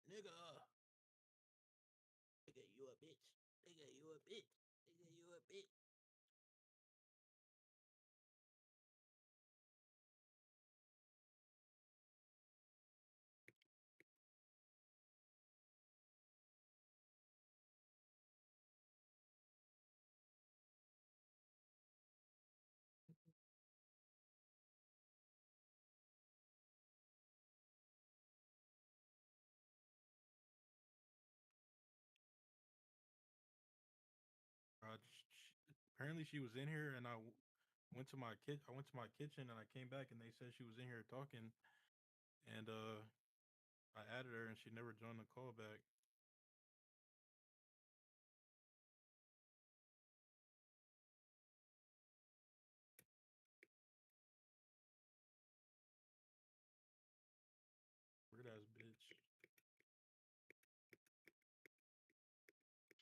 Nigga. Nigga, you a bitch. Nigga, you a bitch. Nigga, you a bitch. Apparently she was in here, and I went to my kitchen, and I came back, and they said she was in here talking, and I added her, and she never joined the call back. Weird ass bitch.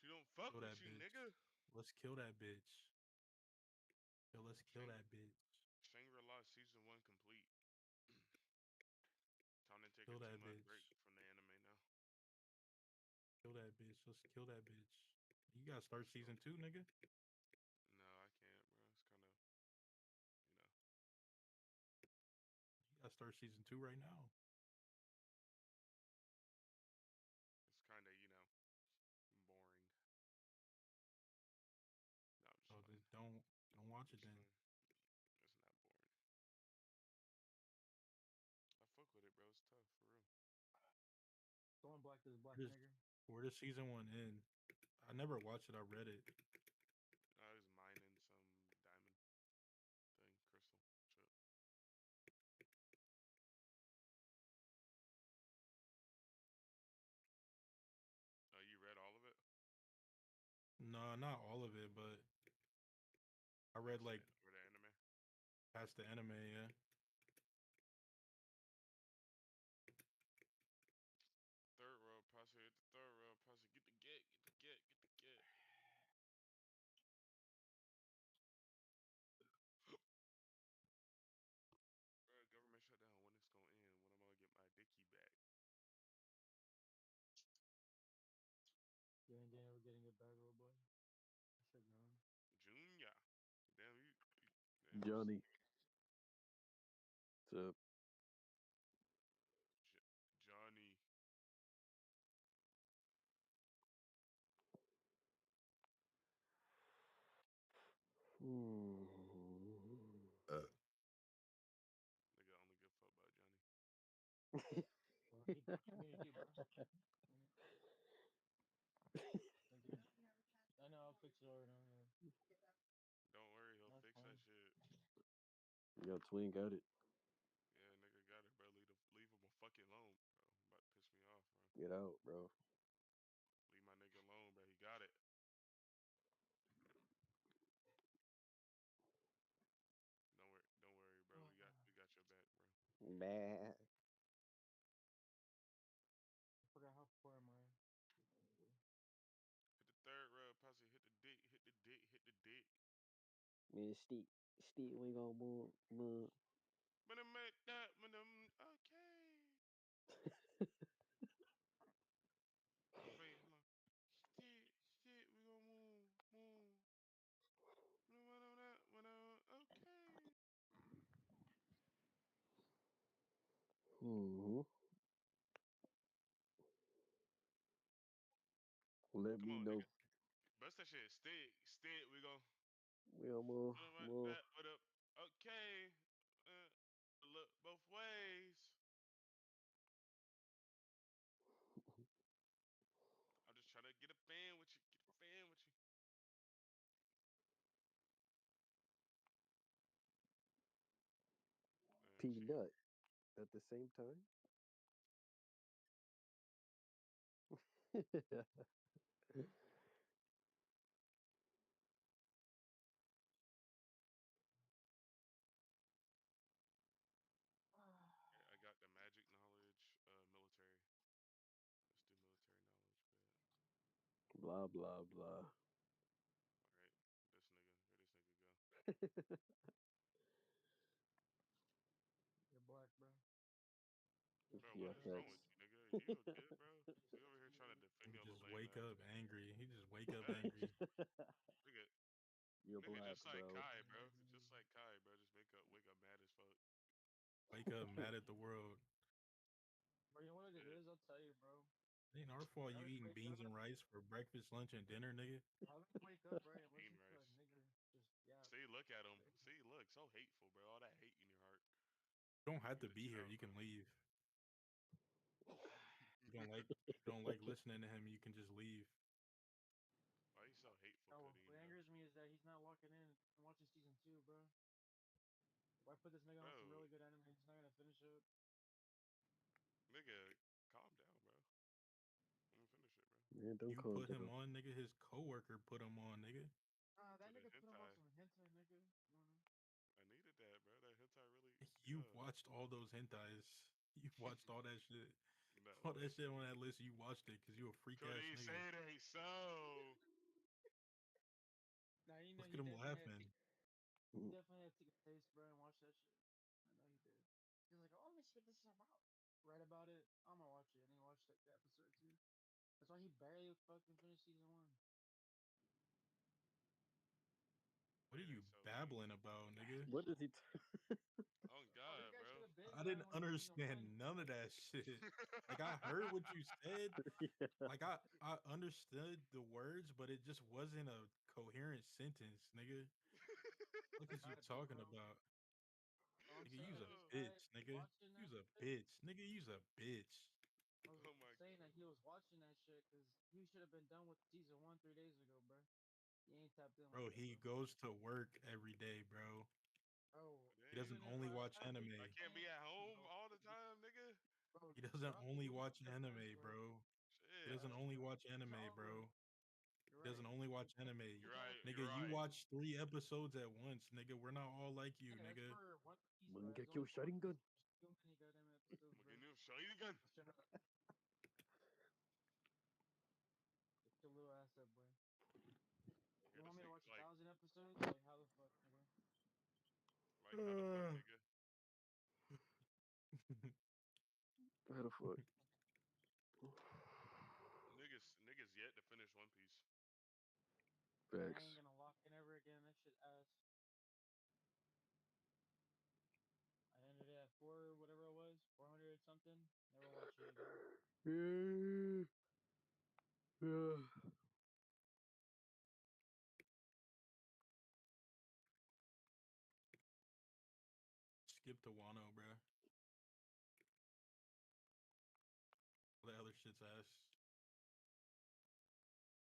She don't fuck Kill with that you, bitch. nigga. Let's kill that bitch. Yo, let's kill Shang- that bitch. Shangri-La season 1 complete. Time to take a Kill that 2-month break bitch. from the anime now. Kill that bitch. Let's kill that bitch. You gotta start For sure. season 2, nigga. No, I can't, bro. It's kind of, you know. You gotta start season 2 right now. It's kind of, you know, boring. No, I'm just So playing. don't watch I'm it just then. playing. It's not boring. I fuck with it, bro. It's tough, for real. Someone black this black Where does nigger. where does season 1 end? I never watched it. I read it. I was mining some diamond thing, crystal. Shit. Oh, you read all of it? No, not all of it, but I read Past the, like or the anime? past the anime. Yeah. Third row, posse, hit the third row, posse, get the get, get the get, get the get. Bro, government shutdown, when it's gonna end, when I'm gonna get my dicky back. You ain't ever getting it back, little boy. I said no. Junior. Damn, damn, Johnny, what's up? Johnny. Hmm. Nigga only give fuck about Johnny. Well, he blocked me too, bro. Thank you. I know, I'll fix it over now. Don't worry, he'll That's fix that fine. shit. Yo, Twin got it. Yeah, nigga got it, bro. Leave him a fucking alone, bro. About to piss me off, bro. Get out, bro. Leave my nigga alone, bro. He got it. Don't worry, bro. We got your back, bro. Man. I forgot how far am I? Hit the third row, posse. Hit the dick, hit the dick, hit the dick. Man, Steve, we gonna move. But I make that, but okay. Wait, hold on. Shit, we gonna move. Okay. Hmm. Let Come me on, know. nigga. Bust that shit. Stick. We gonna We gonna move, like move. that. What up? Okay. Uh, look both ways. I'm just trying to get a fan with you. Get a fan with you. Shit. Peanut at the same time. Yeah, I got the magic knowledge. Military. Let's do military knowledge, but Blah blah blah. all right. This nigga. Where this nigga go? You're black, bro. Bro, what Yeah, is wrong with facts. you, nigga? you okay, bro? You over here trying to defend He your just little lame wake ass. up angry. He just wake up Facts. angry. Nigga, You're nigga, black, just like bro. Kai, bro. Just like Kai, bro. Just wake up mad as fuck. Wake up mad at the world. Bro, you know what it Yeah. is? I'll tell you, bro. It ain't our fault you I would eating wake beans up. and rice for breakfast, lunch, and dinner, nigga. I would wake up, right, and Bean listen to a rice. nigga just, yeah. See, look at him. See, look, so hateful, bro. All that hate in your heart. You don't have to Get it be here. out, You can bro. leave. You don't like listening to him. You can just leave. Why you so hateful, Oh, Cuddy? what angers me is that he's not walking in and watching season 2, bro. Why put this nigga on some Bro, really good anime? He's not gonna finish it. nigga, calm down, bro. I'm gonna finish it, bro. Man, don't You calm put him down. on, nigga. His coworker put him on, nigga. That To the nigga put him on hentai. some hentai, nigga. You know? I needed that, bro. That hentai really. You Yeah. watched all those hentais. You watched all that shit. No. All that shit on that list. You watched it because you a freak ass Cuddy, say nigga. it ain't so. Nah, you know, Look he at him definitely laughing. he definitely had to take a taste, bro, and watch that shit. I know he did. He was like, oh, let me see what this is about. Right about it. I'm gonna watch it. And he watched like the episode 2. That's why he barely fucking finished season 1. What are It you ain't so mean. babbling about, nigga? What does he? Oh Oh, God, you guys bro. should have been I done didn't with season understand 1. none of that shit. Like I heard what you said. Yeah. Like I understood the words, but it just wasn't a coherent sentence, nigga. What is you Gotta be, talking bro. about? So I'm Nigga, saying you's that a this guy bitch, nigga. watching that You's a shit. bitch. Nigga, you's a bitch. I was Oh my saying God. that he was watching that shit because he should have been done with season 1 3 days ago, bro. He ain't tapped in like Bro, that, he bro. goes to work every day, bro. Bro, He doesn't Dang. even if only I watch have anime. it, I can't be at home bro, all the time, nigga. bro, He doesn't drop the only link watch in the anime, first, bro. bro. He Shit. doesn't Alright, only bro. watch It's anime, all, bro. You're He doesn't right. only watch anime. You're right. Nigga, You're you right. watch 3 episodes at once, nigga. We're not all like you, Yeah, that's nigga. for One Piece, bro. It's Mangekyo only for One Piece. Sharingan. There's too many goddamn episodes, bro. I'm gonna show you again. Shut up. Get your little ass up, boy. You want me to watch 1,000 episodes? Like, how the fuck, nigga? Like how the fuck, nigga? How the fuck? Niggas yet to finish One Piece. I Facts. ain't gonna lock in ever again. That shit ass. I ended it at 4, whatever it was, 400 something. Never watch it again. Yeah. Skip to Wano, bro. All the other shit's ass.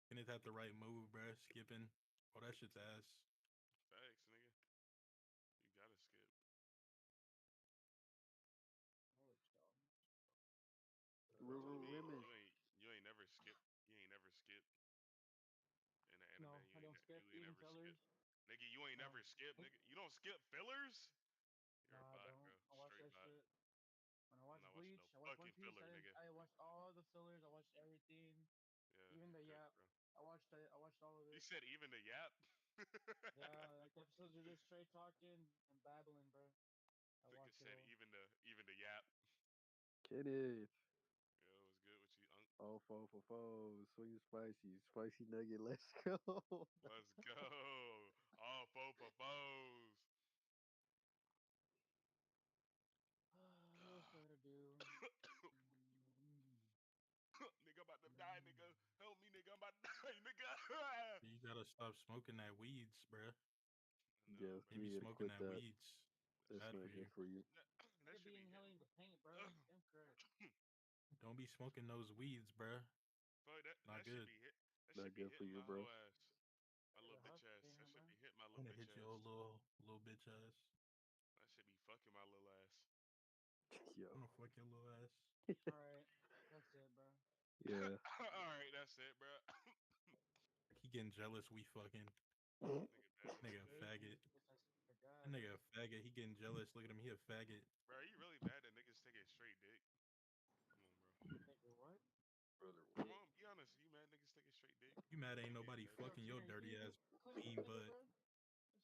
And it had the right move, bro. Skipping. All that shit's ass. Facts, nigga. You gotta skip. Holy cow. What you mean? Women. You ain't never skip. You ain't never skip in an anime. No, I don't skip You ain't even never skip. fillers. Nigga, you ain't No. never skip, nigga. You don't skip fillers? You're a Nah, I bot, don't. bro. I watch Straight that bot. shit. When I I'm watched not watching Bleach, no I watched One fucking Piece. filler, nigga. I watched all the fillers. I watched everything. Yeah. Even the good, Yap. bro. I watched it. I watched all of He it. said even the yap. Yeah, like episodes are just straight talking and babbling, bro. I Nigga watched it said all. even the yap. Kenneth. Yo, what's good with you, Unk? All for foes. Sweet spicy. Spicy nugget. Let's go. Let's go. All four for foes. What else do I gotta do? Nigga, I'm about to die, nigga. Help me, nigga. I'm about to die, nigga. You gotta stop smoking that weeds, bruh. Yeah, You be you gotta smoking quit that that. weeds. It's That's bad not for you. good for you. That Nigga should be be inhaling the paint, bro. That's incorrect. Don't be smoking those weeds, bruh. Fuck, Not that should good. be hit. That Not should be good for hitting you, my bro. whole ass. My Nigga little bitch huff ass. in That here, should bro. be hitting my I'm little gonna bitch hit your ass. little bitch ass. That should be fucking my little ass. Yo. I'm gonna fuck your little ass. Alright, that's it, bro. Yeah. Alright, that's it, bro. He getting jealous. We fucking. Nigga a faggot. That nigga a faggot. He getting jealous. Look at him. He a faggot. Bro, you really mad that niggas taking straight dick? Come on, bro. Nigga, what? Brother, Come on, be honest. You mad niggas taking straight dick? You mad ain't Yeah, nobody that Yo, fucking your Keenan, dirty you ass clean bean nigga, butt. bro?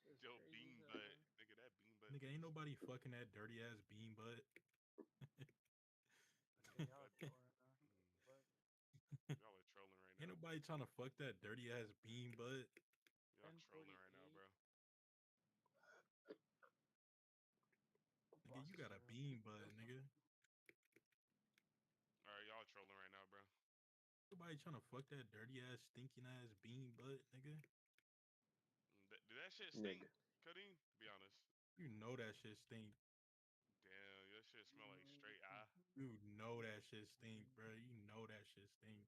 This is Yo, crazy bean as hell, butt. bro. Nigga, that bean butt. Nigga, ain't nobody fucking that dirty ass bean butt. Nigga, y'all But go right now. Nobody trying to fuck that dirty ass bean butt. Y'all trolling right now, 10:48. bro. Nigga, you got a Processor. bean butt, nigga. All right, y'all trolling right now, bro. Nobody trying to fuck that dirty ass, stinking ass bean butt, nigga. Did that shit stink, Nigga. Cudine? Be honest. You know that shit stink. Damn, your shit smell like straight eye. You know that shit stink, bro. You know that shit stink.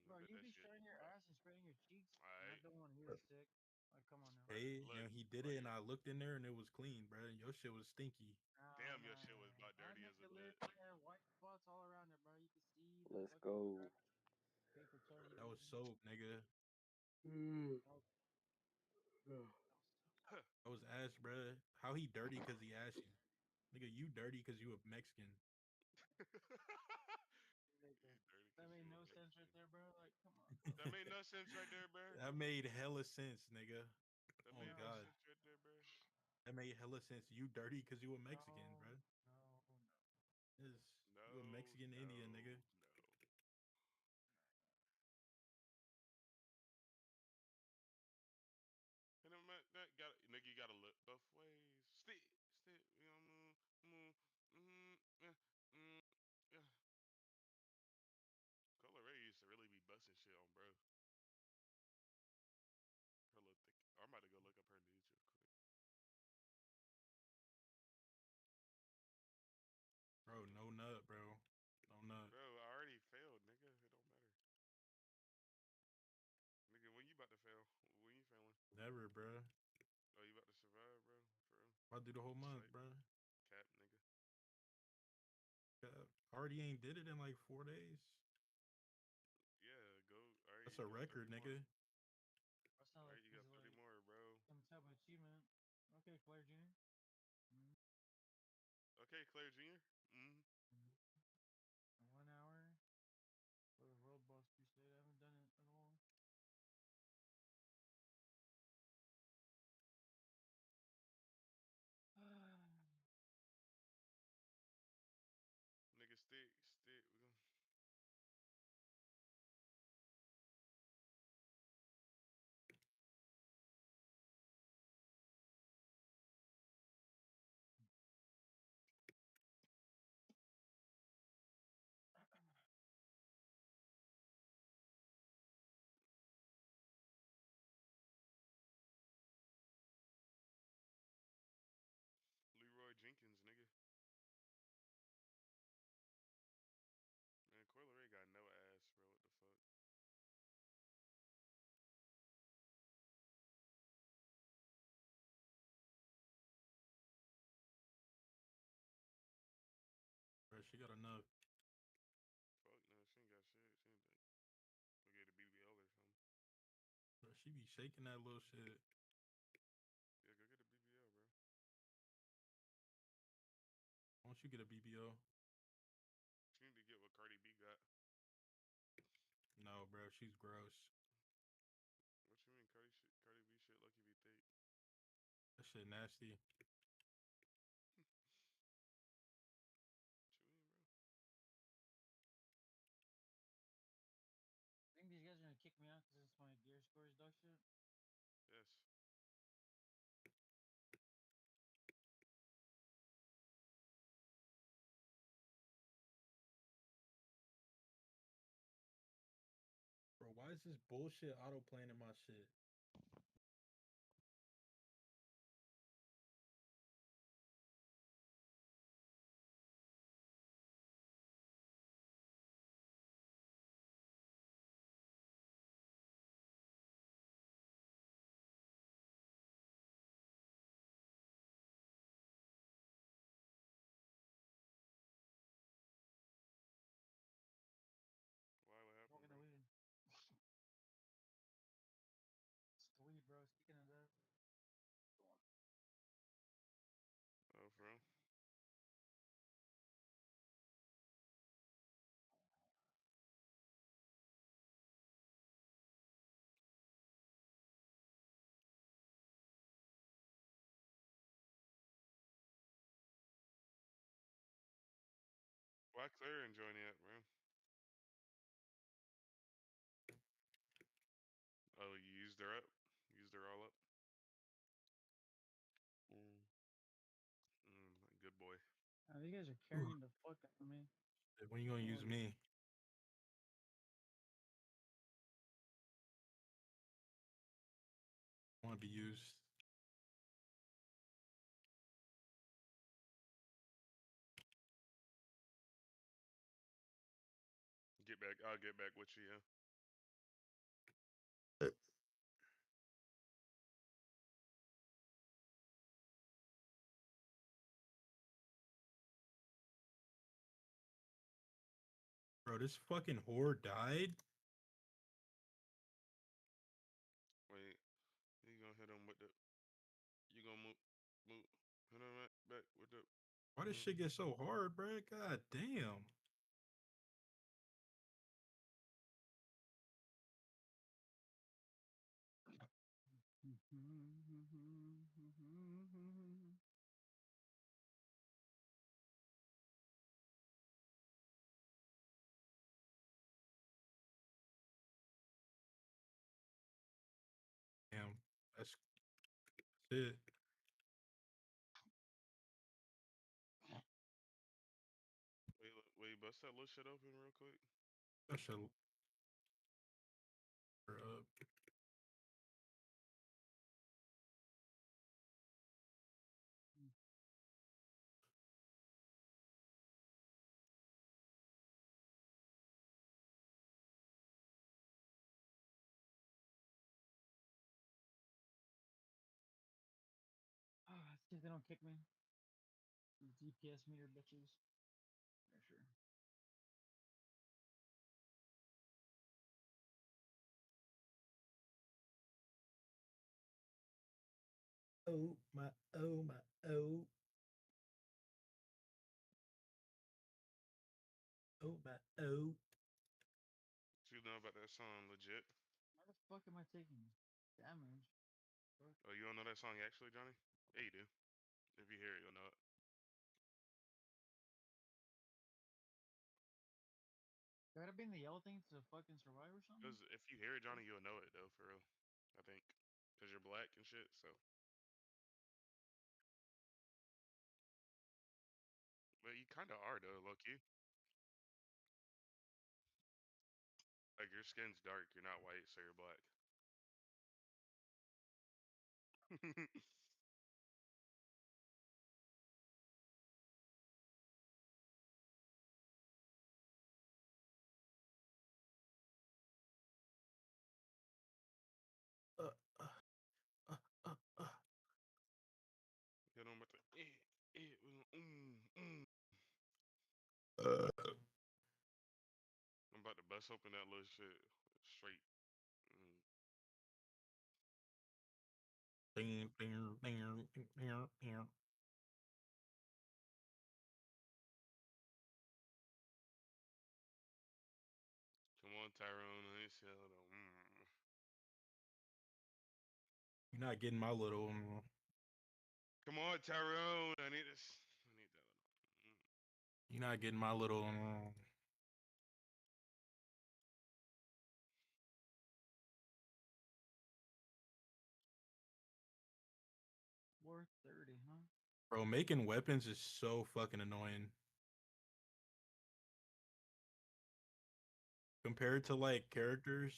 I Bro, bet you that be shit. showing your ass and spraying your cheeks, and I Alright. don't want to hear it sick. Like, come on now. Hey, look, and he did it, and I looked in there, and it was clean, bro. Your shit was stinky. Damn, your shit was about My dirty as a nigga bit. literally had white spots all around it, bro. You can see the Let's fucking go. crack paper towel That was using. soap, nigga. That was ass, bro. How he dirty because he ashy? Nigga, you dirty because you a Mexican. That made no sense right there, bro. Like, come on. That made no sense right there, bro. That made hella sense, nigga. That Oh made no God, sense right there, bro. that made hella sense. You dirty because you a Mexican, No, bro. no. Yes, No, you a Mexican Indian, nigga. no. And then that got nigga, you gotta look both ways. Stick, you know, yeah. Color Ray used to really be busting shit on, bro. Her look thick. I'm about to go look up her nudes real quick. Bro, no nut, bro. No nut. Bro, I already failed, nigga. It don't matter. Nigga, when you about to fail? When you failing? Never, bro. Oh, you about to survive, bro? For real? I'll do the whole month, Sick. bro. Cap, nigga. Already ain't did it in like 4 days. Yeah, go. Alright, That's you a got 30 record, more. nigga. That's not like Alright, you got he's 30 like more, bro. some type of achievement. Okay, Flair Jr. Okay, Claire Jr. Mm. 1 hour for the World Boss Crusade. I haven't done it at all. Nigga, stick. We gonna. Leroy Jenkins, nigga. Man, Coyle Ray got no ass, bro. What the fuck? Bro, she got enough. Fuck no, she ain't got shit. She ain't that. Go get a BBL or something. Bro, she be shaking that little shit. Yeah, go get a BBL, bro. Why don't you get a BBO? She need to get what Cardi B got. No, bro, she's gross. What you mean, Cardi B shit lucky be thick? That shit nasty. What you mean, bro? I think these guys are gonna kick me out because it's my gear scores dog shit. Yes. Bro, why is this bullshit auto playing in my shit? Why? What happened, Smoking bro? the weed. It's the weed, bro. Speaking of that. Oh, for real? Why Claire enjoying it, bro? You guys are carrying the fuck out of me. When you gonna use Oh, me? I want to be used. Get back. I'll get back with you. Yeah. Bro, this fucking whore died. Wait. You gonna hit him with the? You gonna move? Hit him back with the? Why this shit get so hard, bro? God damn. Damn. That's it. Wait. Bust that little shit open real quick. That shit. Up. see if they don't kick me. These DPS meter bitches. For sure. Oh my, oh my, oh. Oh my, oh. What you know about that song, legit? Why the fuck am I taking damage? Fuck. Oh, you don't know that song actually, Johnny? Yeah, you do. If you hear it, you'll know it. Gotta be in the yellow thing to fucking survive or something? Because if you hear it, Johnny, you'll know it though, for real. I think. Because you're black and shit, so. But you kind of are though, low key. Like your skin's dark, you're not white, so you're black. Uh, uh, uh. Hit him with the Uh. I'm about to bust open that little shit straight. Mm. Ding, ding, ding, ding, ding, ding. Come on, Tyrone. I ain't sell them. You're not getting my little. Come on, Tyrone. I need this. I need that little. You're not getting my little. War 30, huh? Bro, making weapons is so fucking annoying. Compared to like characters,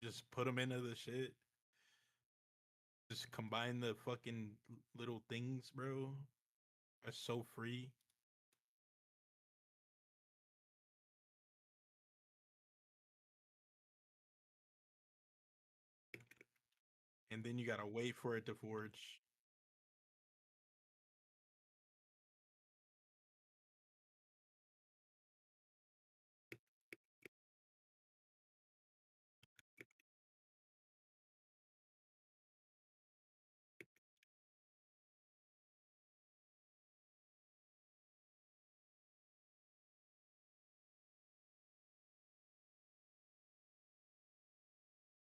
just put them into the shit. Just combine the fucking little things, bro. That's so free. And then you gotta wait for it to forge.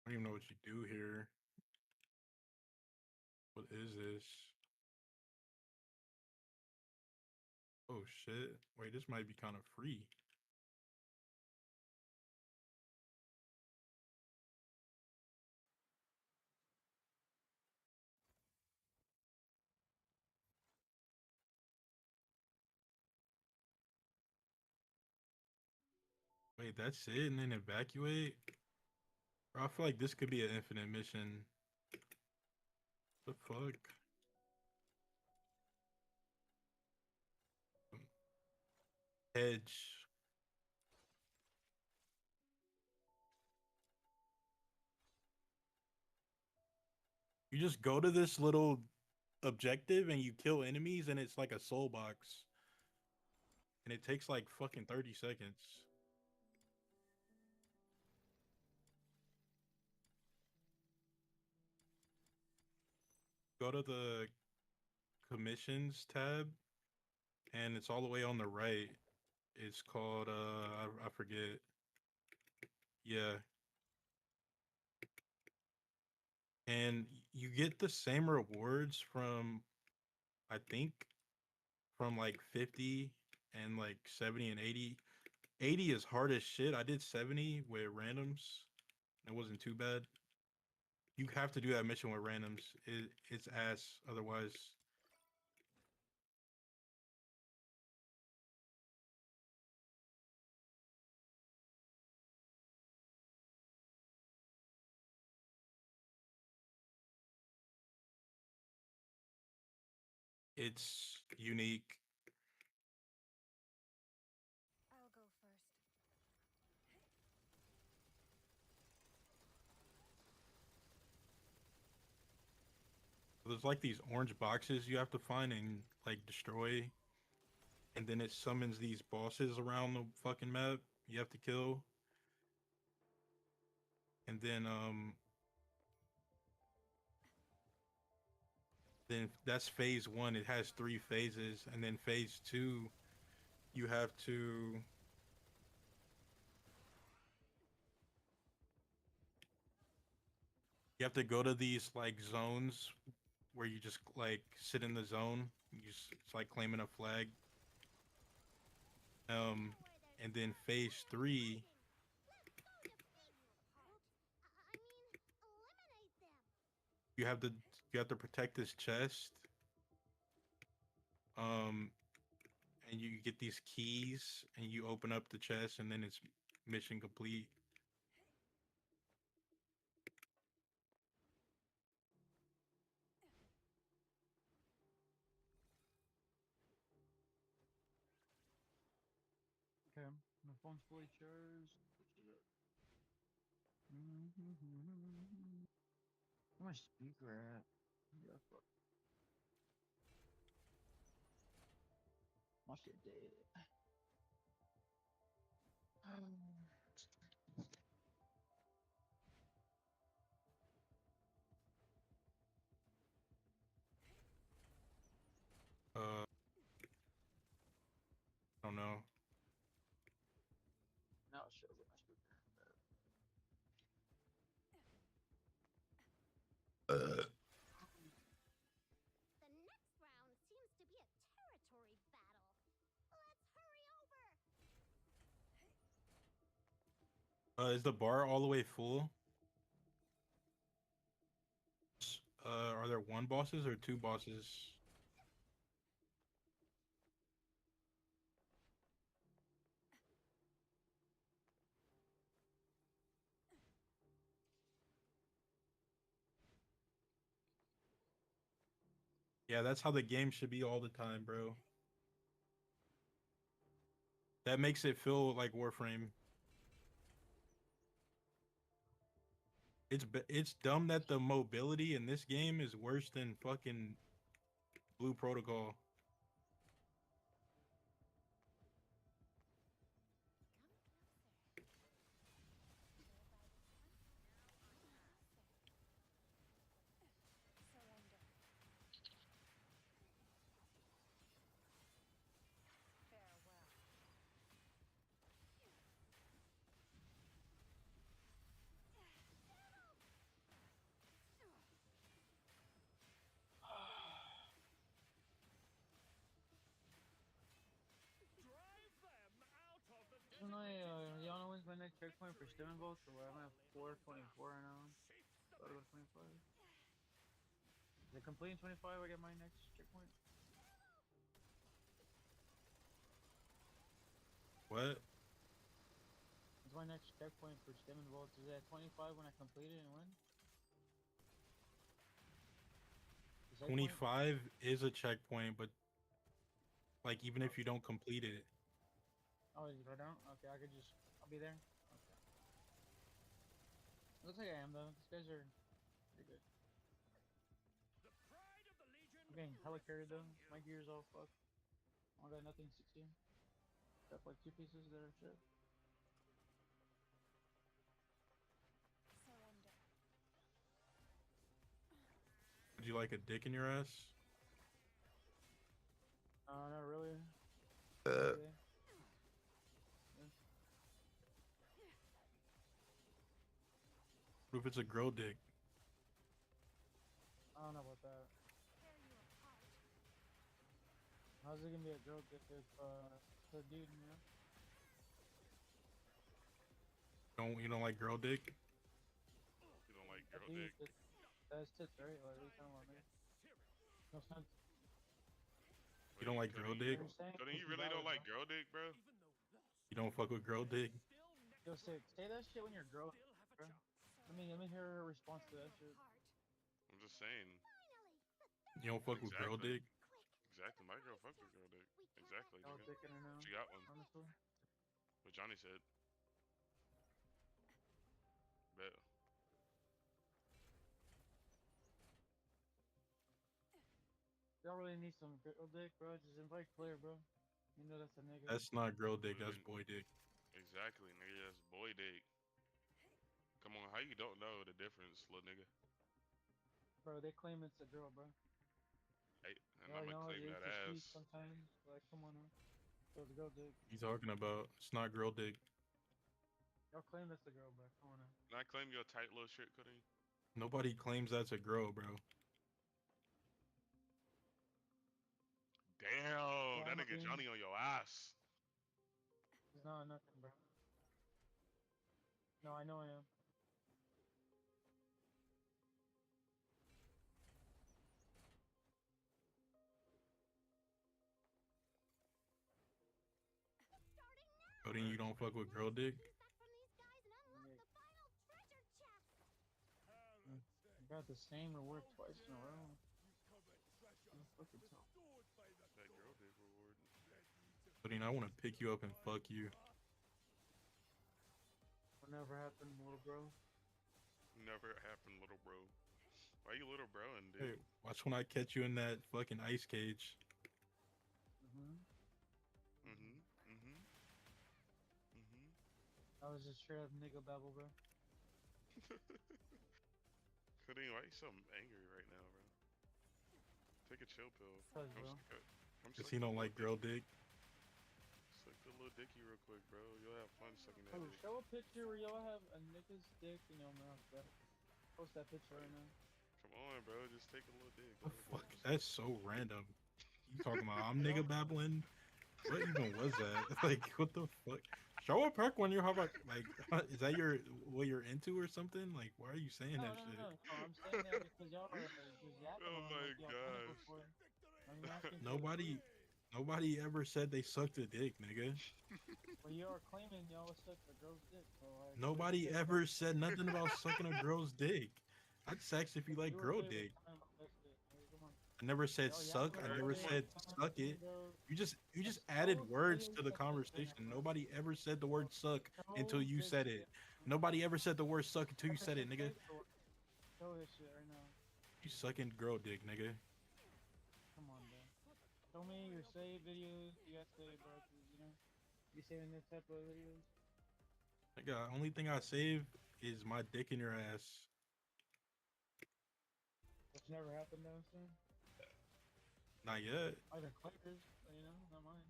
I don't even know what you do here. What is this? Oh shit. Wait, this might be kind of free. Wait, that's it, and then evacuate. Bro, I feel like this could be an infinite mission. The fuck? Hedge. You just go to this little objective and you kill enemies, and it's like a soul box. And it takes like fucking 30 seconds. Go to the commissions tab, and it's all the way on the right. It's called I forget. Yeah. And you get the same rewards from, I think, from like 50 and like 70 and 80. 80 is hard as shit. I did 70 with randoms. It wasn't too bad. You have to do that mission with randoms. It's ass otherwise. It's unique. I'll go first. There's like these orange boxes you have to find and like destroy. And then it summons these bosses around the fucking map you have to kill. And then that's phase 1. It has 3 phases, and then phase 2 you have to go to these like zones where you just like sit in the zone. It's like claiming a flag. And then phase 3 you have to protect this chest. And you get these keys and you open up the chest, and then it's mission complete. Okay, my phone's fully charged. Where's my speaker at? Yeah, fuck. My shit dead. I don't know. Now it shows up my speaker. The next round seems to be a territory battle. Let's hurry over. Is the bar all the way full? Are there 1 bosses or 2 bosses? Yeah, that's how the game should be all the time, bro. That makes it feel like Warframe. It's dumb that the mobility in this game is worse than fucking Blue Protocol. Surrender. Farewell. Y'all know when's my next checkpoint for Stone Vault? So where I'm at 424 now. Gotta go to 25. Is it complete in 25? I get my next checkpoint. What? my next checkpoint for Stimmin Vaults? Is it at 25 when I complete it and win? The checkpoint? 25 is a checkpoint, but like even if you don't complete it, Oh, you go down? Okay, I could just. I'll be there. Okay. Looks like I am though. These guys are pretty good. I'm getting hella carried though. My gear's all fucked. I got nothing 60. Got like 2 pieces that are shit. Surrender. would you like a dick in your ass? Not really. Uh, Really. What if it's a girl dick? I don't know about that. Tear you apart. How's it gonna be a girl dick if it's a dude, you know? You don't like girl dick? You don't like A girl dude dick. that's tits, right? Like, what are you talking about, man? No sense. You don't like girl dick? Cody, you really don't like girl dick, bro? You don't fuck with girl dick? Yo, say that shit when you're girl, bro. Let me hear her response to that shit. Heart. I'm just saying. Finally, You don't fuck with girl Exactly. dick? quick. Exactly. My girl fuck with girl dick. We can't Exactly, Y'all nigga. dicking her now, She got one. honestly. What Johnny said. Bet. Y'all really need some girl dick, bro. Just invite Claire, bro. You know that's a nigga. That's not girl dick, that's boy dick. Exactly, nigga. That's boy dick. Come on, how you don't know the difference, little nigga? Bro, they claim it's a girl, bro. Hey, and Yeah, I I'ma know, claim it's that a ass. speech sometimes. Like, come on now. So it's a girl dick. You talking about? It's not girl dick. Y'all claim that's a girl, bro. Come on now. Can I claim your tight little shit, Cody? Nobody claims that's a girl, bro. Damn, Yeah, that I'm a nigga queen. Johnny on your ass. No, nothing, bro. No, I know I am. Starting now. Cody, you don't fuck with girl dick? Keys back from these guys and unlock Yeah. the final treasure chest. I got the same reward twice in a row. Fucking tell. That girl dick reward. Cody, I want to pick you up and fuck you. Whatever happened, little bro. Never happened, little bro. Why you little bro and Hey, dude? watch when I catch you in that fucking ice cage. Mm-hmm. Mm-hmm. Mm-hmm. Mm-hmm. I was just straight up nigga babble, bro. Cody, why you so angry right now, bro? Take a chill pill. Cause, Come bro. suck it. Come Cause suck he the don't little like girl dick. Suck the little dicky real quick, bro. You'll have fun sucking that Oh, dick. show a picture where y'all have a nigga's dick in your mouth, bro. Post that picture right now. Come on, bro. Just take a little dick. The Bro. fuck? That's so random. You talking about I'm nigga babbling? What even was that? Like, what the fuck? Show a perk when you have a like. Is that what you're into or something? Like, why are you saying No, that no, shit? no, no. I'm saying that because y'all are just yapping Oh on my like y'all done it gosh. before. I'm asking for the Nobody, proof. nobody ever said they sucked a dick, nigga. Well, you are claiming y'all suck a girl's dick, so like. Nobody ever said nothing about sucking a girl's dick. I just asked if you like You were girl literally dick. telling me that's it. Like, come on. I never said Y'all suck. yapping I like never y'all said telling suck me, it. bro. You just Show added words videos to the suck dick right conversation. now, bro. Nobody ever said the word suck until Show you this said it. shit. Nobody ever said the word suck until you said it, nigga. Show this shit right now. You sucking girl dick, nigga. Come on, bro. Show me your save videos. You got save, bro. 'Cause, you know, you saving this type of videos. Nigga, only thing I save is my dick in your ass. Which never happened though, so. Not yet. Either Claire's, you know, not mine.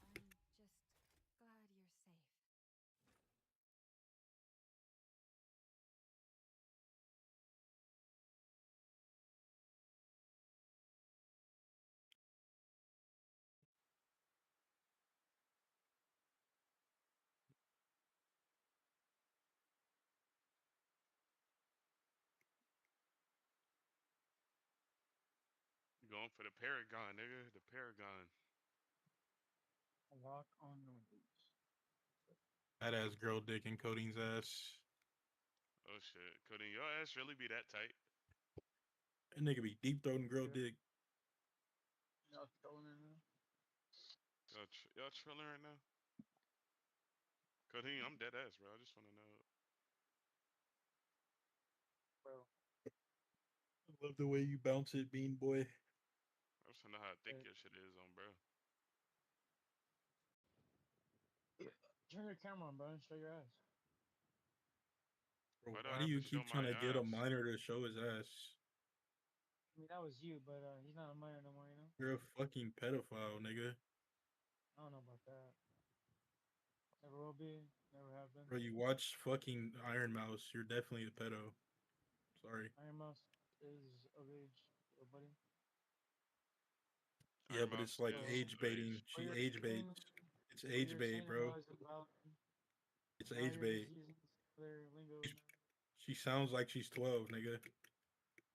I'm just glad you're safe. Going for the Paragon, nigga. The Paragon. A lock on the windows. That ass girl dick in Coding's ass. Oh shit, couldn't your ass really be that tight? That nigga be deep throating girl Yeah. dick. Y'all trolling right now? Y'all trilling right now? Couldn't I'm dead ass, bro. I just want to know. Bro, I love the way you bounce it, Bean Boy. I just want to know how thick Hey. your shit is on, bro. turn your camera on, bro, and show your ass. Bro, Why do why I do have you to show keep my trying to get a ass? minor to show his ass? I mean, that was you, but he's not a minor no more, you know? You're a fucking pedophile, nigga. I don't know about that. Never will be, never have been. Bro, you watch fucking Iron Mouse. You're definitely a pedo. Sorry. Iron Mouse is of age, little buddy. Yeah, Iron but it's Mouse like So, is age of baiting. age. what She you're age saying, baits. It's what age you're bait, saying bro. now is invalid. It's Now age you're bait. just using their lingo She's- now. She sounds like she's 12, nigga.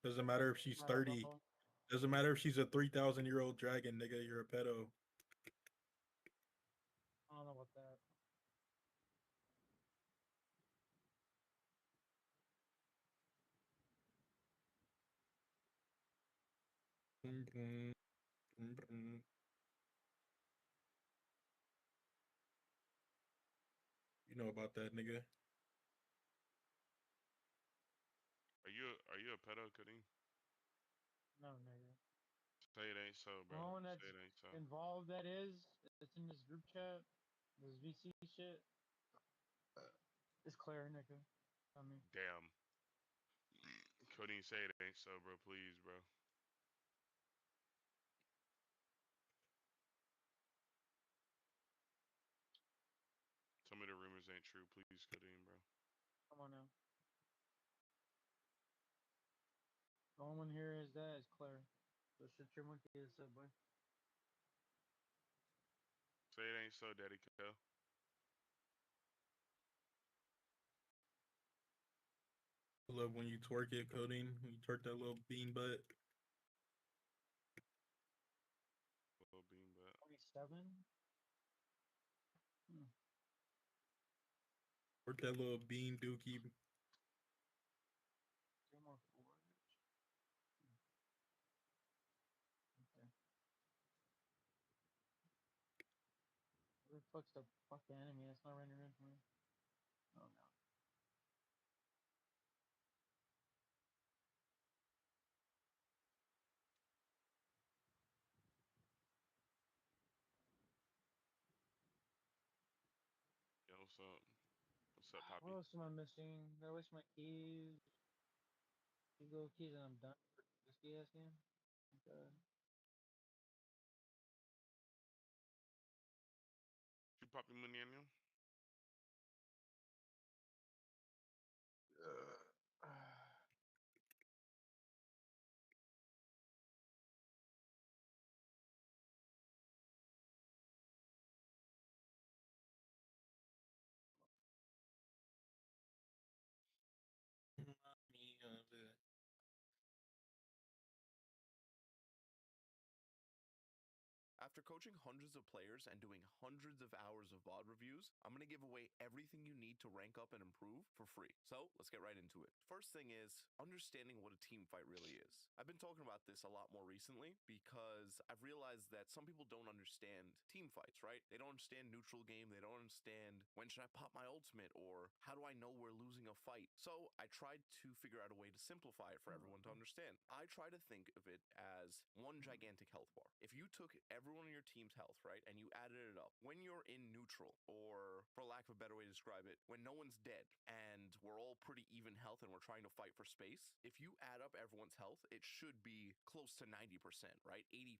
Doesn't matter if she's Not at 30. all. Doesn't matter if she's a 3,000-year-old dragon, nigga. You're a pedo. I don't know about that. You know about that, nigga. Are you a pedo, couldn't? No, nigga. Say it ain't so, bro. No one that's Say it ain't so. involved that is, that's in this group chat, this VC shit, is Claire, nigga. I mean, Damn. Couldn't say it ain't so, bro. Please, bro. Tell me the rumors ain't true, please, Couldn't, bro. come on now. The only one here is that is Claire. So shut your monkey ass up, boy. Say it ain't so, Daddy Kel. I love when you twerk it, Codeine. When you twerk that little bean butt. Little bean, but 27? Hmm. Twerk that little bean dookie. Three more forward. Okay. Where the fuck's the fucking enemy? That's not rendering in for me. Oh no. yo, what's up? What's up, What Poppy? else am I missing? Gotta waste my keys. You go keys and I'm done for this ski ass game. Okay. You Poppy money on you? After coaching hundreds of players and doing hundreds of hours of VOD reviews, I'm going to give away everything you need to rank up and improve for free. So let's get right into it. First thing is understanding what a team fight really is. I've been talking about this a lot more recently because I've realized that some people don't understand team fights, right? They don't understand neutral game. They don't understand when should I pop my ultimate or how do I know we're losing a fight? So I tried to figure out a way to simplify it for everyone to understand. I try to think of it as one gigantic health bar. If you took everyone on your team's health, right, and you added it up, when you're in neutral, or for lack of a better way to describe it, when no one's dead and we're all pretty even health and we're trying to fight for space, if you add up everyone's health, it should be close to 90%, right? 80%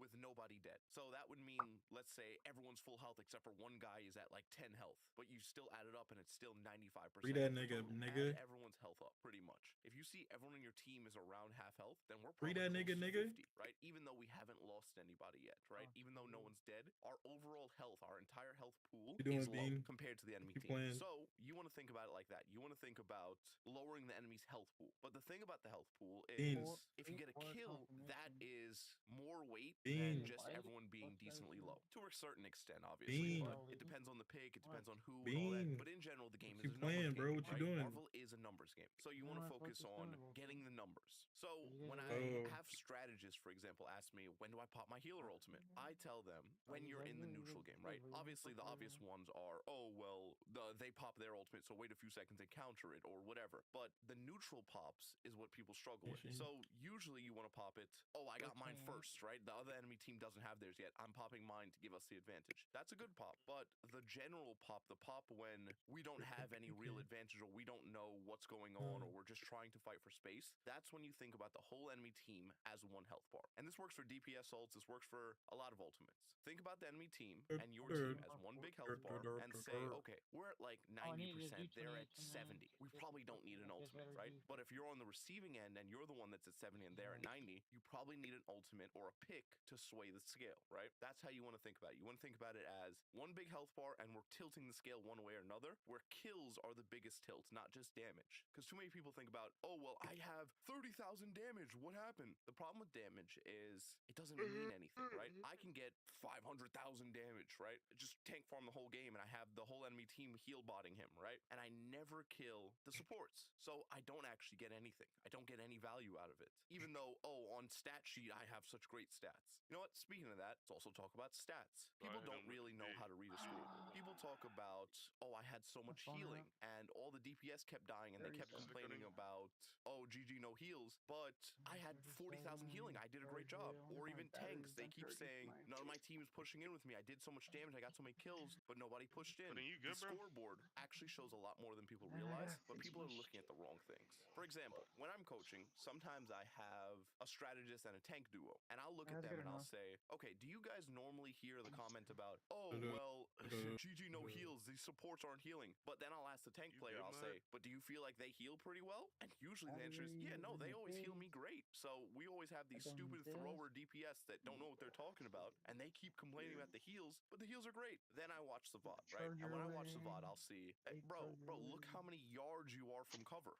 with nobody dead. So that would mean, let's say everyone's full health except for one guy is at like 10 health, but you still add it up and it's still 95%. Free that of the nigga, total. nigga. Add everyone's health up, pretty much. If you see everyone on your team is around half health, then we're Free probably that close nigga, to nigga. 50, right? Even though we haven't lost anybody yet, right? Oh, Even though no cool. one's dead, our overall health, our entire health pool You doing, is low Bean? compared to the enemy You team. playing? So you want to think about it like that. You want to think about lowering the enemy's health pool. But the thing about the health pool Bean. is if you get a Or kill, that confirmation. is more weight Bean. than just Why? everyone being What's that decently issue? low. To a certain extent, obviously, Bean. but Oh, it depends on the pick. It What? depends on who and all that. Bean. But in general, the game What is you a numbers playing, game, bro? What you right? doing? Marvel is a numbers game, so you No, want to I focus focused on on it, getting bro. the numbers. So You guys when are I Oh. have strategists, for example, ask me when do I pop my healer ultimate, I tell them when you you're guys in the do, you neutral guys- game, you guys right? really Obviously, the fucking obvious really- ones are, oh well, they pop their ultimate, so wait a few seconds and counter it or whatever. But the neutral pops is what people struggle with. Mhm. So usually you want to pop it. Oh, I got mine 14. first, right? The other enemy team doesn't have theirs yet. I'm popping mine to give us the advantage. That's a good pop. But the general pop, the pop when we don't have any real advantage or we don't know what's going on or we're just trying to fight for space, that's when you think about the whole enemy team as one health bar. And this works for DPS ults. This works for a lot of ultimates. Think about the enemy team and your team as one big health bar and say, okay, we're at like Oh, I need to 90%, do they're at 28, 70. We probably don't need an ultimate, right? But if you're on the receiving end and you're the one that's at 70 and they're at 90, you probably need an ultimate or a pick to sway the scale, right? That's how you want to think about it. You want to think about it as one big health bar and we're tilting the scale one way or another, where kills are the biggest tilt, not just damage. Because too many people think about, oh, well, I have 30,000 damage. What happened? The problem with damage is it doesn't mean anything, right? I can get 500,000 damage, right? Just tank farm the whole game and I have the whole enemy team heal botting him, right? And I never kill the supports. So I don't actually get anything. I don't get any value out of it. Even though, oh, on stat sheet, I have such great stats. You know what? Speaking of that, let's also talk about stats. People Right, don't I'm with really the know big. how to read a scoreboard. People talk about, oh, I had so much phone healing and all the DPS kept dying and they kept 30 complaining seconds. about, oh, GG no heals, but I had 40,000 healing. I did a great job. Or even tanks, they keep saying, none of my team is pushing in with me. I did so much damage. I got so many kills, but nobody pushed in. But then you The good, bro? scoreboard actually shows a lot more than people realize, but people are looking at the wrong things. For example, when I'm coaching, sometimes I have a strategist and a tank duo, and I'll look at That's them good and I'll enough. say, okay, do you guys normally hear the comment about, oh, Mhm. well, Mhm. GG no heals, these supports aren't healing? But then I'll ask the tank You player, good, I'll Mud? say, but do you feel like they heal pretty well? And usually the answer is, yeah, no, they always heal me great. So we always have these done stupid this. thrower DPS that don't know what they're talking about, and they keep complaining about the heals, but the heals are great. Then I watch the VOD, right? And when I watch the VOD, I'll see, hey, bro, look how many yards you are from cover.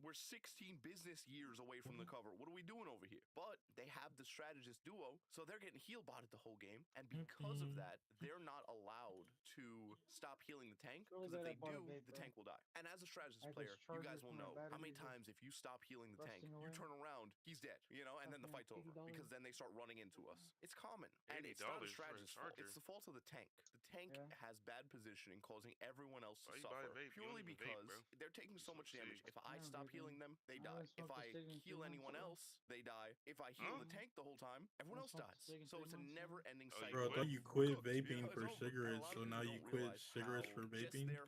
We're 16 business years away from the cover. What are we doing over here? But they have the strategist duo, so they're getting heal botted the whole game, and because of that, they're not allowed to stop healing the tank, Really because if glad I they bought a do, vape, the bro. tank will die. And as a strategist I had player, this you charger guys will for my know how many batteries just times if you stop healing the tank, rusting you away. turn around, he's dead, you know, and then the Fucking fight's over $80. because then they start running into us. It's common, and it's not a $80 for a strategist's fault. charger. It's the fault of the tank. The tank Yeah. has bad positioning, causing everyone else to Why you buy a suffer vape? You don't purely even vape, because bro. they're taking You so smoke much damage. cigs. If I Yeah, stop vaping. healing them, they I die. haven't If smoked a I cig in 2 heal months, anyone bro. else, they die. If I heal the Huh? tank the whole time, everyone else smoked a dies. cig in So 3 it's a months, man. never-ending Oh, you cycle. Bro, I quit? thought you We're quit cooked. vaping It's for over. And a cigarettes, lot so of now people you don't quit realize cigarettes how for just vaping? their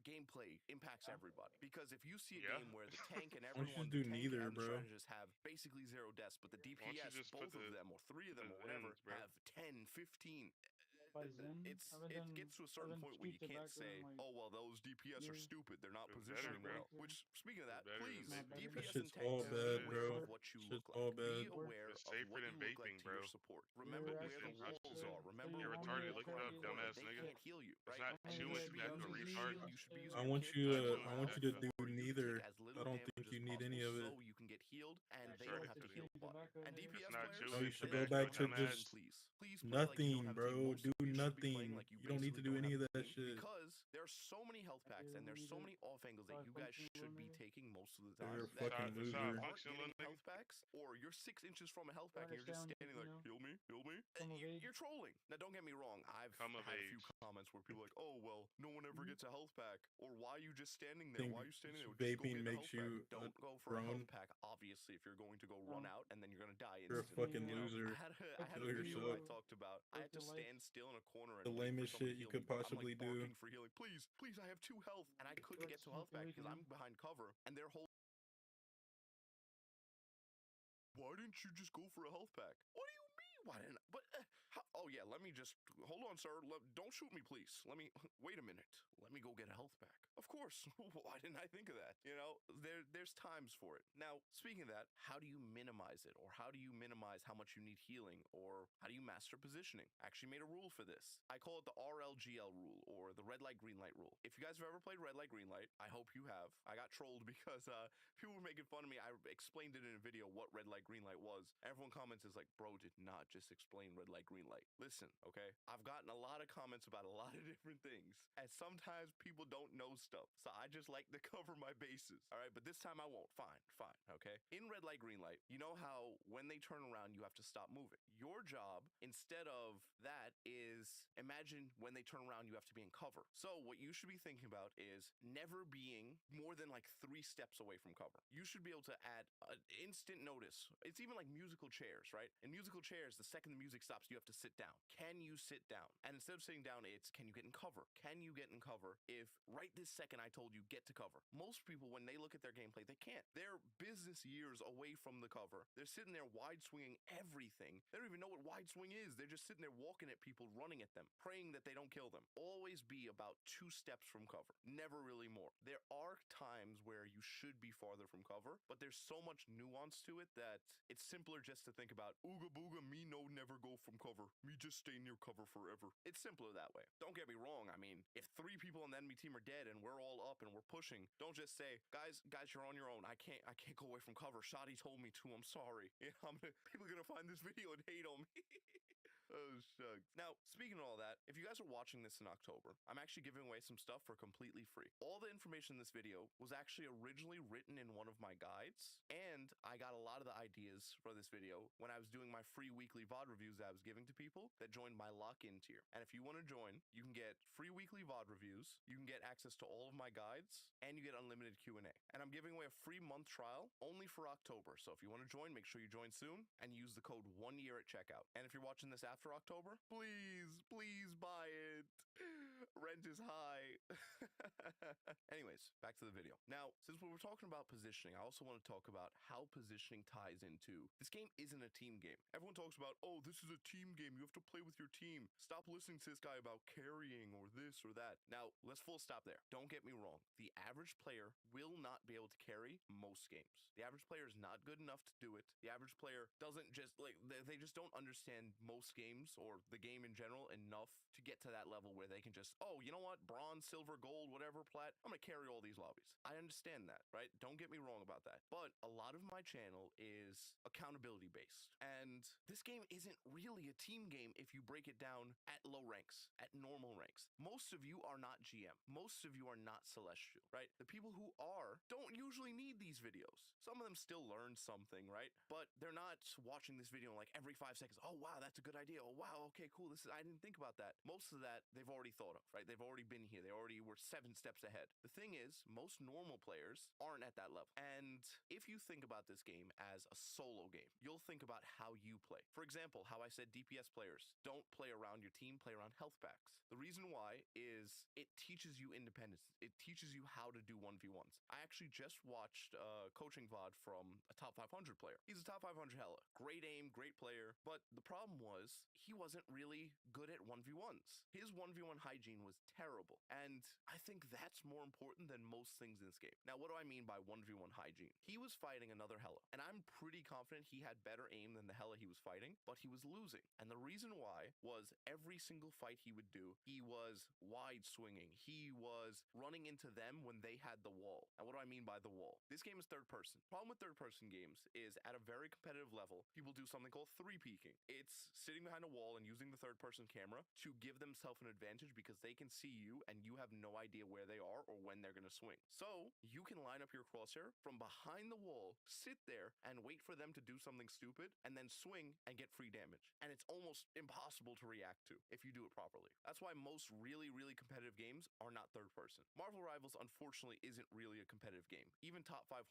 gameplay impacts everybody. Because if you see a Yeah. game where the tank and Why don't you everyone, just the do tank neither, and the bro? strategist have basically 0 deaths, but the Why don't you DPS, just both put of the them or 3 of them the or whatever, Zins, bro? have 10, 15. By Zen, It gets to a certain done point where you cheap can't tobacco in, say, like, oh, well, those DPS are years. stupid. They're not It's better, positioning bro. well. Which, speaking of It's that, better than please, Not better. vaping. That DPS shit's and tanks, all Yeah, be it bad, is. aware bro. of what you Shit's look all like. Be bad. aware It's of safer what than you look like vaping, to your bro. support. Remember You're where Listen, the I walls said, are. Remember you're when retarded. you're Look in it the up, corner. dumbass They nigga. can't heal you, It's right? not I'm chewing You should be tobacco, using your retard. shield. You should be using I your want kick you to Not to chewing allow I want you to tobacco. do for you to neither. take as little I don't damage think as you need possible any of it. so you can get healed and You they started don't have to to do heal it. bot. And It's DPS not players, chewing No, you should play go tobacco, like back to dumbass. just please play like you don't nothing, have a team. bro. Most Do of you should be playing nothing. like you You don't need basically to do don't any have of a that team shit. because there are so many health packs and there's so many off angles that you guys should be taking most of the You're time a that fucking It's if you not loser. aren't functional, getting nigga. health packs or you're 6 inches from a health I pack and you're just understand, standing like, you know, heal me, come of age. you're trolling. Now don't get me wrong, I've Come of had a few age. comments where people are like, oh well, no one ever Mhm. gets a health pack, or why are you just standing there? Think Why are you standing there? Just go vaping get a makes health pack. you Don't go for a grown. health pack, obviously, if you're going to go run No. out and then you're gonna die You're a instantly. fucking You know, loser. I had a Kill video where I yourself. talked about I had to Fuck your life. stand still in a corner The and wait for lamest somebody shit to you heal me, could but I'm possibly like do. barking for healing. Please, please, I have 2 health, and I couldn't like get to a health smoking pack weed, because you I'm know? behind cover, and they're holding. Why didn't you just go for a health pack? What do you mean? Why didn't? But oh yeah, let me just hold on, sir. Don't shoot me, please. Let me wait a minute. Let me go get a health pack. Of course. Why didn't I think of that? You know, there's times for it. Now, speaking of that, how do you minimize it, or how do you minimize how much you need healing, or how do you master positioning? I actually made a rule for this. I call it the RLGL rule, or the red light green light rule. If you guys have ever played red light green light, I hope you have. I got trolled because people were making fun of me. I explained it in a video what red light green light was. Everyone comments is like, bro did not just just explain red light, green light. Listen, okay? I've gotten a lot of comments about a lot of different things, and sometimes people don't know stuff, so I just like to cover my bases. All right, but this time I won't. Fine, okay? In red light, green light, you know how when they turn around, you have to stop moving. Your job, instead of that, is imagine when they turn around, you have to be in cover. So what you should be thinking about is never being more than like 3 steps away from cover. You should be able to add an instant notice. It's even like musical chairs, right? In musical chairs, the second the music stops, you have to sit down. Can you sit down? And instead of sitting down, it's can you get in cover? Can you get in cover if right this second I told you get to cover? Most people, when they look at their gameplay, they can't. They're business years away from the cover. They're sitting there wide swinging everything. They don't even know what wide swing is. They're just sitting there walking at people, running at them, praying that they don't kill them. Always be about 2 steps from cover. Never really more. There are times where you should be farther from cover, but there's so much nuance to it that it's simpler just to think about ooga booga, me no never go from cover. Me just stay near cover forever. It's simpler that way. Don't get me wrong. I mean, if 3 people on the enemy team are dead and we're all up and we're pushing, don't just say, guys, you're on your own. I can't go away from cover. Shadi told me to. I'm sorry. You know, people are gonna find this video and hate on me. Oh, shucks. Now, speaking of all that, if you guys are watching this in October, I'm actually giving away some stuff for completely free. All the information in this video was actually originally written in one of my guides, and I got a lot of the ideas for this video when I was doing my free weekly VOD reviews that I was giving to people that joined my lock-in tier. And if you want to join, you can get free weekly VOD reviews, you can get access to all of my guides, and you get unlimited Q&A. And I'm giving away a free month trial only for October. So if you want to join, make sure you join soon and use the code 1YEAR at checkout. And if you're watching this after October, please buy it. Rent is high. Anyways, back to the video. Now, since we were talking about positioning, I also want to talk about how positioning ties into this game isn't a team game. Everyone talks about, oh, this is a team game. You have to play with your team. Stop listening to this guy about carrying or this or that. Now, let's full stop there. Don't get me wrong. The average player will not be able to carry most games. The average player is not good enough to do it. The average player doesn't just like, they just don't understand most games or the game in general enough to get to that level where they can just, oh, you know what? Bronze, silver, gold, whatever, plat. I'm going to carry all these lobbies. I understand that, right? Don't get me wrong about that. But a lot of my channel is accountability based. And this game isn't really a team game if you break it down at low ranks, at normal ranks. Most of you are not GM. Most of you are not Celestial, right? The people who are don't usually need these videos. Some of them still learn something, right? But they're not watching this video like every 5 seconds. Oh, wow, that's a good idea. Oh, wow, okay, cool. I didn't think about that. Most of that they've already thought of, right? They've already been here. They already were 7 steps ahead. The thing is, most normal players aren't at that level. And if you think about this game as a solo game, you'll think about how you play. For example, how I said DPS players don't play around your team, play around health packs. The reason why is it teaches you independence. It teaches you how to do 1v1s. I actually just watched a coaching VOD from a top 500 player. He's a top 500 hella. Great aim, great player. But the problem was he wasn't really good at 1v1s. His 1v1 hygiene was terrible. And I think that's more important than most things in this game. Now, what do I mean by 1v1 hygiene? He was fighting another hella, and I'm pretty confident he had better aim than the hella he was fighting, but he was losing. And the reason why was every single fight he would do, he was wide swinging. He was running into them when they had the wall. And what do I mean by the wall? This game is third person. Problem with third person games is at a very competitive level, people do something called 3-peeking. It's sitting behind a wall and using the third person camera to give themselves an advantage because they can see you and you have no idea where they are or when they're going to swing. So you can line up your crosshair from behind the wall, sit there and wait for them to do something stupid and then swing and get free damage. And it's almost impossible to react to if you do it properly. That's why most really competitive games are not third person. Marvel Rivals unfortunately isn't really a competitive game. Even top 500,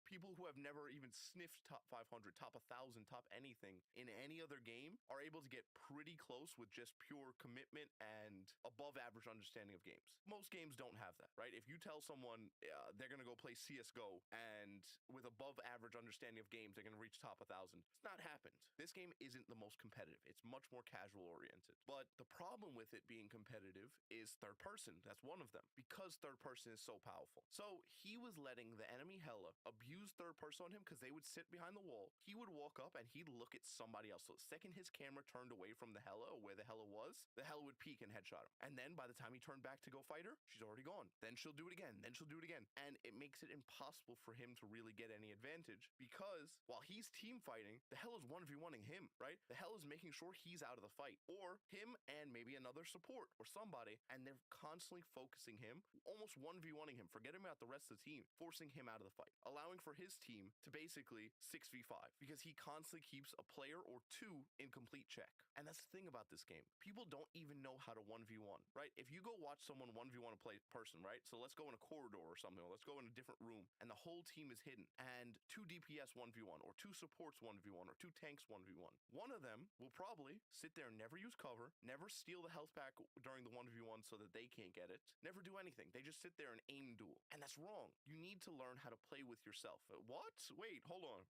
people who have never even sniffed top 500, top 1,000, top anything in any other game are able to get pretty close with just pure commitment and above average understanding of games. Most games don't have that, right? If you tell someone they're going to go play CSGO and with above average understanding of games, they're going to reach top 1,000. It's not happened. This game isn't the most competitive. It's much more casual oriented. But the problem with it being competitive is third person. That's one of them because third person is so powerful. So he was letting the enemy hella abuse third person on him because they would sit behind the wall. He would walk up and he'd look at somebody else. So the second his camera turned away from the hella or where the hella was, the hella would peek and headshot him. And then by the time he turned back to go fight her, she's already gone. Then she'll do it again. Then she'll do it again. And it makes it impossible for him to really get any advantage because while he's team fighting, the hella's 1v1ing 1v1ing him, right? The hell is making sure he's out of the fight, or him and maybe another support or somebody, and they're constantly focusing him, almost 1v1ing him, forgetting about the rest of the team, forcing him out of the fight, allowing for his team to basically 6v5 because he constantly keeps a player or two in complete check. And that's the thing about this game. People don't even know how to 1v1, right? If you go watch someone 1v1 a play person, right? So let's go in a corridor or something, or let's go in a different room, and the whole team is hidden, and 2 DPS 1v1, or 2 supports 1v1, or 2 tanks 1v1. One of them will probably sit there and never use cover, never steal the health pack during the 1v1 so that they can't get it, never do anything. They just sit there and aim duel. And that's wrong. You need to learn how to play with yourself. What? Wait, hold on.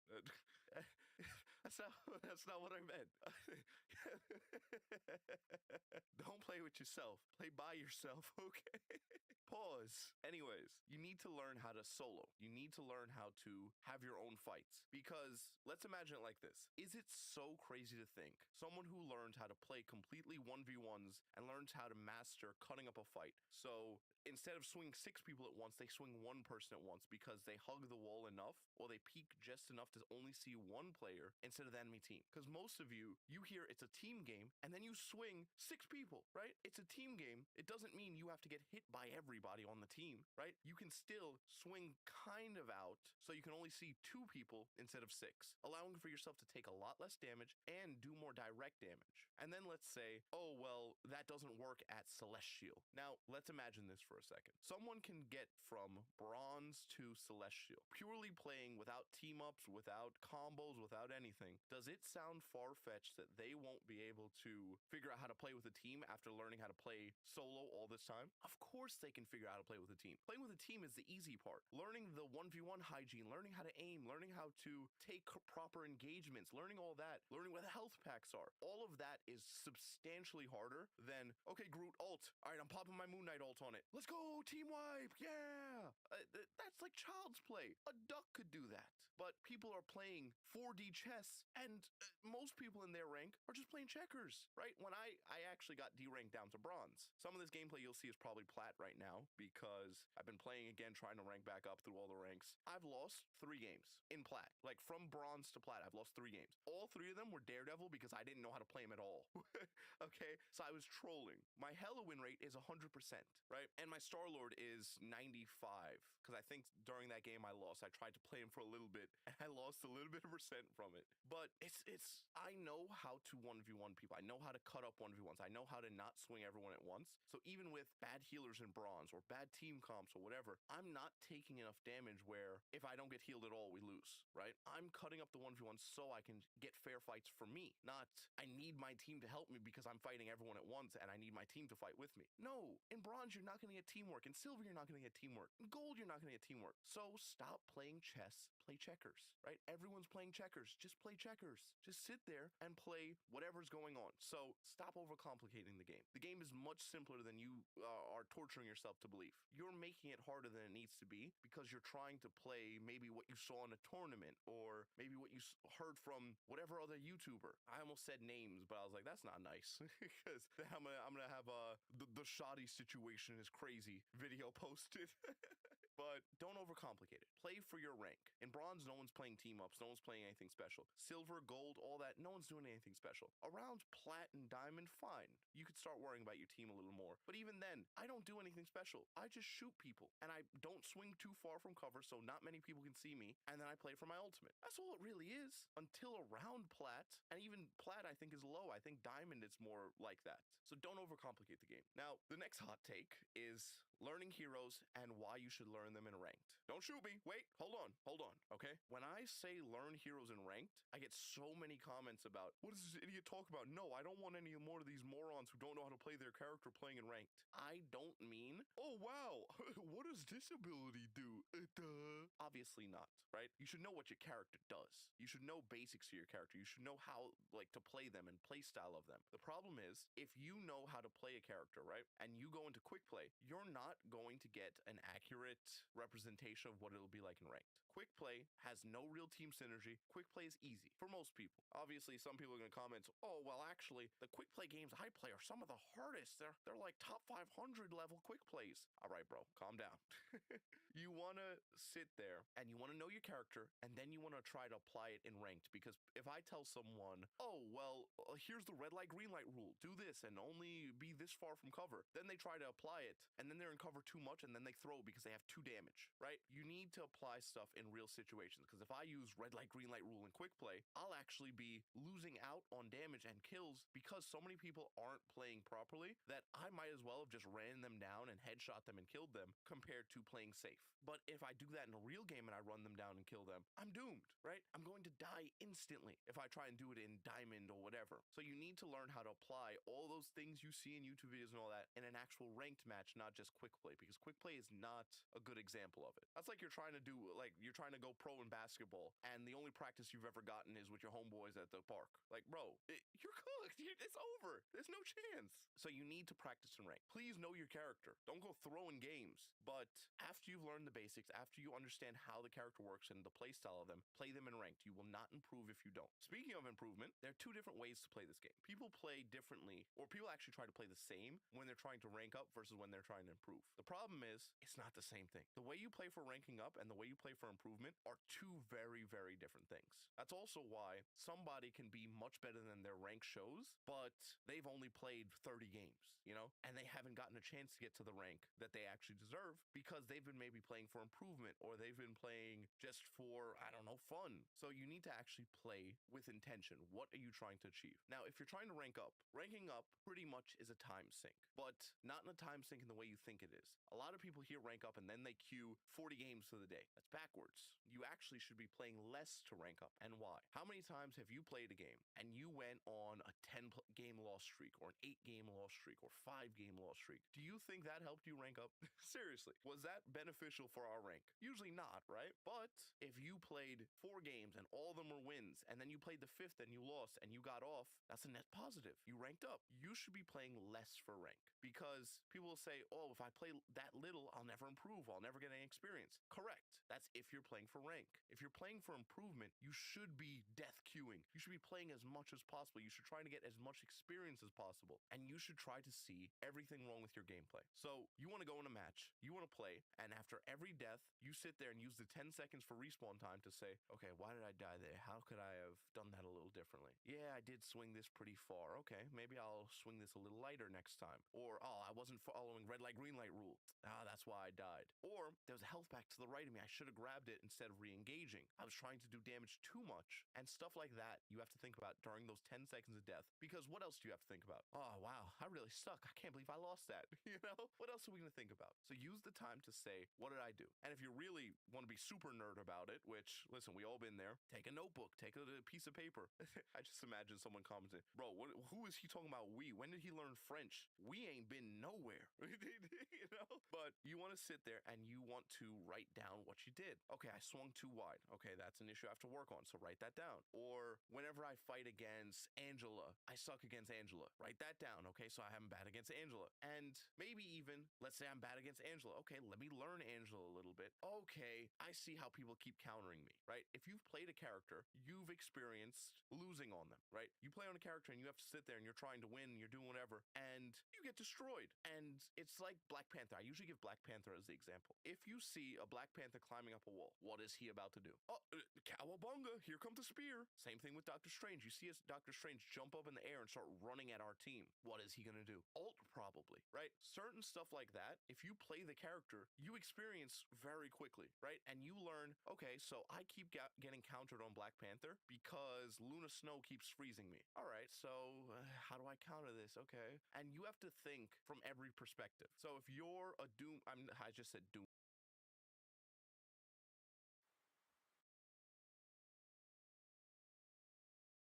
That's not what I meant. Don't play with yourself. Play by yourself, okay? Pause. Anyways, you need to learn how to solo. You need to learn how to have your own fights. Because let's imagine it like this. Is it so crazy to think someone who learns how to play completely 1v1s and learns how to master cutting up a fight? So instead of swinging 6 people at once, they swing 1 person at once because they hug the wall enough or they peek just enough to only see 1 player instead of the enemy team. Because most of you hear it's a team game and then you swing 6 people, right? It's a team game. It doesn't mean you have to get hit by everybody on the team, right? You can still swing kind of out so you can only see 2 people instead of 6, allowing for yourself to take a lot less damage and do more direct damage. And then let's say, oh, well, that doesn't work at Celestial. Now, let's imagine this for a second. Someone can get from Bronze to Celestial, purely playing without team-ups, without combos, without anything. Does it sound far-fetched that they won't be able to figure out how to play with a team after learning how to play solo all this time? Of course they can figure out how to play with a team. Playing with a team is the easy part. Learning the 1v1 hygiene, learning how to aim, learning how to take proper engagements, learning all that, learning what the health packs are. All of that is substantially harder than, okay, Groot, ult. All right, I'm popping my Moon Knight ult on it. Let's go, team wipe, yeah! That's like child's play. A duck could do that. But people are playing 4D chess, and most people in their rank are just playing checkers, right? When I actually got D-ranked down to bronze. Some of this gameplay you'll see is probably plat right now because I've been playing again, trying to rank back up through all the ranks. I've lost 3 games in plat. Like from bronze to plat, I've lost 3 games. All 3 of them were Daredevil because I didn't know how to play him at all. Okay, so I was trolling. My Hela win rate is 100%, right? And my Star-Lord is 95 because I think during that game I lost. I tried to play him for a little bit and I lost a little bit of percent from it. But I know how to 1v1 people. I know how to cut up 1v1s. I know how to not swing everyone at once. So even with bad healers in bronze or bad team comps or whatever, I'm not taking enough damage where if I don't get healed at all, we lose, right? I'm cutting up the 1v1 so I can get fair fights for me, not I need my team to help me because I'm fighting everyone at once and I need my team to fight with me. No, in bronze, you're not going to get teamwork. In silver, you're not going to get teamwork. In gold, you're not going to get teamwork. So stop playing chess, play checkers, right? Everyone's playing checkers. Just play checkers. Just sit there and play whatever's going on. So stop overcomplicating the game. The game is much simpler than you are torturing yourself to believe. You're making it harder than it needs to be because you're trying to play maybe what you saw in a tournament or maybe what you heard from whatever other YouTuber. I almost said names, but I was like, that's not nice because then I'm gonna have the shoddy situation is crazy video posted. But don't overcomplicate it. Play for your rank. In bronze, no one's playing team ups. No one's playing anything special. Silver, gold, all that, no one's doing anything special. Around plat and diamond, fine. You could start worrying about your team a little more. But even then, I don't do anything special. I just shoot people. And I don't swing too far from cover so not many people can see me. And then I play for my ultimate. That's all it really is. Until around plat. And even plat, I think, is low. I think diamond is more like that. So don't overcomplicate the game. Now, the next hot take is learning heroes and why you should learn them in ranked. Don't shoot me. Wait, hold on, okay? When I say learn heroes in ranked, I get so many comments about, what does this idiot talk about? No, I don't want any more of these morons who don't know how to play their character playing in ranked. I don't mean, oh wow, what does this ability do? Obviously not, right? You should know what your character does. You should know basics of your character. You should know how, like, to play them and play style of them. The problem is, if you know how to play a character, right, and you go into quick play, you're not going to get an accurate representation of what it'll be like in ranked. Quick play has no real team synergy. Quick play is easy for most people. Obviously, some people are going to comment, oh, well, actually, the quick play games I play are some of the hardest. They're like top 500 level quick plays. All right, bro, calm down. You want to sit there and you want to know your character, and then you want to try to apply it in ranked. Because if I tell someone, oh, well, here's the red light, green light rule, do this and only be this far from cover, then they try to apply it, and then they're in cover too much, and then they throw because they have 2 damage, right? You need to apply stuff in real situations, because if I use red light, green light rule in quick play, I'll actually be losing out on damage and kills because so many people aren't playing properly that I might as well have just ran them down and headshot them and killed them compared to playing safe. But if I do that in a real game and I run them down and kill them, I'm doomed, right? I'm going to die instantly if I try and do it in diamond or whatever. So you need to learn how to apply all those things you see in YouTube videos and all that in an actual ranked match, not just quick play, because quick play is not a good example of it. That's like you're trying to go pro in basketball and the only practice you've ever gotten is with your homeboys at the park. Like, bro, you're cooked. It's over. There's no chance. So you need to practice in rank. Please know your character. Don't go throwing games. But after you've learned the basics, after you understand how the character works and the play style of them, play them in ranked. You will not improve if you don't. Speaking of improvement, there are 2 different ways to play this game. People play differently, or people actually try to play the same when they're trying to rank up versus when they're trying to improve. The problem is, it's not the same thing. The way you play for ranking up and the way you play for improvement are 2 very, very different things. That's also why somebody can be much better than their rank shows, but they've only played 30 games, you know, and they haven't gotten a chance to get to the rank that they actually deserve because they've been maybe playing for improvement, or they've been playing just for, I don't know, fun. So you need to actually play with intention. What are you trying to achieve? Now, if you're trying to rank up, ranking up pretty much is a time sink, but not in a time sink in the way you think it is. A lot of people here rank up and then they queue 40 games for the day. That's backwards. You actually should be playing less to rank up. And why? How many times have you played a game and you went on a 10-game loss streak, or an 8-game loss streak, or 5-game loss streak? Do you think that helped you rank up? Seriously, was that beneficial for our rank? Usually not, right? But if you played 4 games and all of them were wins, and then you played the 5th and you lost and you got off, that's a net positive. You ranked up. You should be playing less for rank, because people will say, oh, if I play that little, I'll never improve. I'll never get any experience. Correct. That's if you're playing for rank. If you're playing for improvement, you should be death queuing. You should be playing as much as possible. You should try to get as much experience as possible. And you should try to see everything wrong with your gameplay. So you want to go in a match, you want to play, and after every death, you sit there and use the 10 seconds for respawn time to say, okay, why did I die there? How could I have done that a little differently? Yeah, I did swing this pretty far. Okay, maybe I'll swing this a little lighter next time. Or, oh, I wasn't following red light, green light rule. Ah, that's why I died. Or there was a health pack to the right of me. I should have grabbed it instead of re-engaging. I was trying to do damage too much. And stuff like that you have to think about during those 10 seconds of death. Because what else do you have to think about? Oh, wow, I really suck. I can't believe I lost that. You know? What else are we going to think about? So use the time to say, what did I do? And if you really want to be super nerd about it, which, listen, we all been there, take a notebook, take a piece of paper. I just imagine someone commenting, bro, who is he talking about we? When did he learn French? We ain't been nowhere. You know? But you want to sit there and you want to write down what you did. Okay, I swung too wide. Okay, that's an issue I have to work on, so write that down. Or whenever I fight against Angela, I suck against Angela. Write that down. Okay, so I'm bad against Angela. And maybe even, let's say I'm bad against Angela. Okay, let me learn Angela a little bit. Okay, I see how people keep countering me, right? If you've played a character, you've experienced losing on them, right? You play on a character and you have to sit there and you're trying to win and you're doing whatever, and you get destroyed. And it's like Black Panther. I usually give Black Panther as the example. If you see a Black Panther climbing up a wall, what is he about to do? Oh, cowabunga, here comes the spear. Same thing with Doctor Strange. You see Doctor Strange jump up in the air and start running at our team. What is he going to do? Ult, probably, right? Certain stuff like that, if you play the character, you experience very quickly, right? And you learn, okay, so I keep getting countered on Black Panther because Luna Snow keeps freezing me. All right, so how do I counter this? Okay. And you have to think from every perspective. So if you're a Doom, I just said Doom.